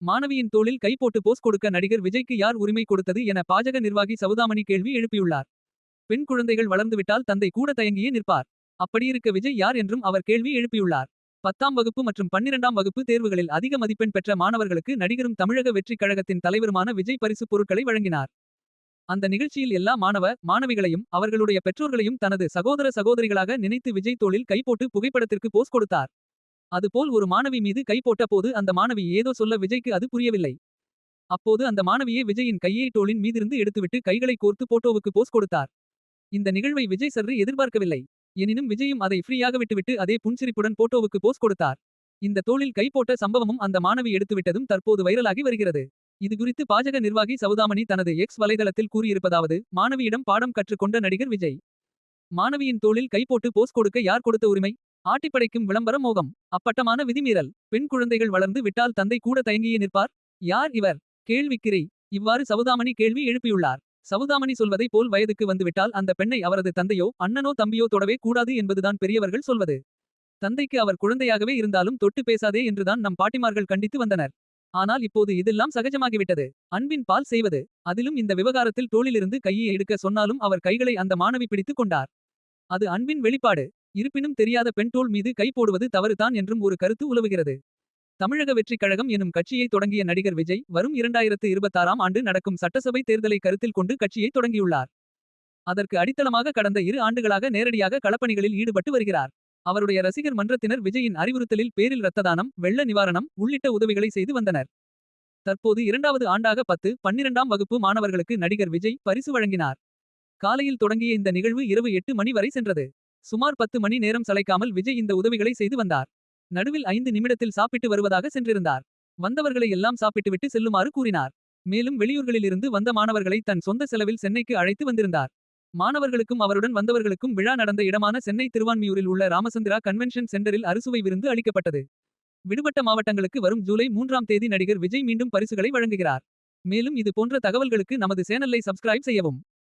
மாணவியின் தோளில் கை போட்டு போஸ் கொடுக்க நடிகர் விஜய்க்கு யார் உரிமை கொடுத்தது என பாஜக நிர்வாகி சவுதாமணி கேள்வி எழுப்பியுள்ளார். பெண் குழந்தைகள் வளர்ந்துவிட்டால் தந்தை கூட தயங்கியே நிற்பார். அப்படியிருக்க விஜய் யார் என்றும் அவர் கேள்வி எழுப்பியுள்ளார். 10ஆம் வகுப்பு மற்றும் 12ஆம் வகுப்பு தேர்வுகளில் அதிக மதிப்பெண் பெற்ற மாணவர்களுக்கு நடிகரும் தமிழக வெற்றிக் கழகத்தின் தலைவருமான விஜய் பரிசுப் பொருட்களை வழங்கினார். அந்த நிகழ்ச்சியில் எல்லா மாணவிகளையும் அவர்களுடைய பெற்றோர்களையும் தனது சகோதர சகோதரிகளாக நினைத்து விஜய் தோளில் கை போட்டு புகைப்படத்திற்கு போஸ் கொடுத்தார். அதுபோல் ஒரு மாணவி மீது கை போட்ட போது அந்த மாணவி ஏதோ சொல்ல விஜய்க்கு அது புரியவில்லை. அப்போது அந்த மாணவியே விஜயின் கையை தோளின் மீதிருந்து எடுத்துவிட்டு கைகளை கோர்த்து போட்டோவுக்கு போஸ் கொடுத்தார். இந்த நிகழ்வை விஜய் சற்று எதிர்பார்க்கவில்லை. எனினும் விஜயும் அதை ஃப்ரீயாக விட்டுவிட்டு அதே புன்சிரிப்புடன் போட்டோவுக்கு போஸ் கொடுத்தார். இந்த தோளில் கை போட்ட சம்பவமும் அந்த மாணவி எடுத்துவிட்டதும் தற்போது வைரலாகி வருகிறது. இதுகுறித்து பாஜக நிர்வாகி சவுதாமணி தனது எக்ஸ் வலைதளத்தில் கூறியிருப்பதாவது: மாணவியிடம் பாடம் கற்றுக்கொண்ட நடிகர் விஜய். மாணவியின் தோளில் கை போட்டு போஸ் கொடுக்க யார் கொடுத்த உரிமை? ஆட்டிப்படைக்கும் விளம்பர மோகம். அப்பட்டமான விதிமீறல். பெண் குழந்தைகள் வளர்ந்து விட்டால் தந்தை கூட தயங்கியே நிற்பார். யார் இவர்? கேள்விக்குறி. இவ்வாறு சவுதாமணி கேள்வி எழுப்பியுள்ளார். சவுதாமணி சொல்வதை போல் வயதுக்கு வந்துவிட்டால் அந்த பெண்ணை அவரது தந்தையோ அண்ணனோ தம்பியோ தொடவே கூடாது என்பதுதான் பெரியவர்கள் சொல்வது. தந்தைக்கு அவர் குழந்தையாகவே இருந்தாலும் தொட்டு பேசாதே என்றுதான் நம் பாட்டிமார்கள் கண்டித்து வந்தனர். ஆனால் இப்போது இதெல்லாம் சகஜமாகிவிட்டது. அன்பின் பால் செய்வது. அதிலும் இந்த விவகாரத்தில் தோளிலிருந்து கையை எடுக்க சொன்னாலும் அவர் கைகளை அந்த மாணவி பிடித்துக் கொண்டார். அது அன்பின் வெளிப்பாடு. இருப்பினும் தெரியாத பெண் தோள் மீது கை போடுவது தவறுதான் என்றும் ஒரு கருத்து உலவுகிறது. தமிழக வெற்றிக் கழகம் எனும் கட்சியை தொடங்கிய நடிகர் விஜய் வரும் 2026ஆம் ஆண்டு நடக்கும் சட்டசபை தேர்தலை கருத்தில் கொண்டு கட்சியை தொடங்கியுள்ளார். அதற்கு அடித்தளமாக கடந்த 2 ஆண்டுகளாக நேரடியாக களப்பணிகளில் ஈடுபட்டு வருகிறார். அவருடைய ரசிகர் மன்றத்தினர் விஜயின் அறிவுறுத்தலில் பேரில் இரத்த தானம், வெள்ள நிவாரணம் உள்ளிட்ட உதவிகளை செய்து வந்தனர். தற்போது 2வது ஆண்டாக 10, 12ஆம் வகுப்பு மாணவர்களுக்கு நடிகர் விஜய் பரிசு வழங்கினார். காலையில் தொடங்கிய இந்த நிகழ்வு இரவு 8 மணி வரை சென்றது. சுமார் 10 மணி நேரம் சளைக்காமல் விஜய் இந்த உதவிகளை செய்து வந்தார். நடுவில் 5 நிமிடத்தில் சாப்பிட்டு வருவதாக சென்றிருந்தார். வந்தவர்களை எல்லாம் சாப்பிட்டுவிட்டு செல்லுமாறு கூறினார். மேலும் வெளியூர்களிலிருந்து வந்த மாணவர்களை தன் சொந்த செலவில் சென்னைக்கு அழைத்து வந்திருந்தார். மாணவர்களுக்கும் அவருடன் வந்தவர்களுக்கும் விழா நடந்த இடமான சென்னை திருவான்மியூரில் உள்ள ராமச்சந்திரா கன்வென்ஷன் சென்டரில் அறுசுவை விருந்து அளிக்கப்பட்டது. விடுபட்ட மாவட்டங்களுக்கு வரும் ஜூலை 3ஆம் தேதி நடிகர் விஜய் மீண்டும் பரிசுகளை வழங்குகிறார். மேலும் இது போன்ற தகவல்களுக்கு நமது சேனலை சப்ஸ்கிரைப் செய்யவும்.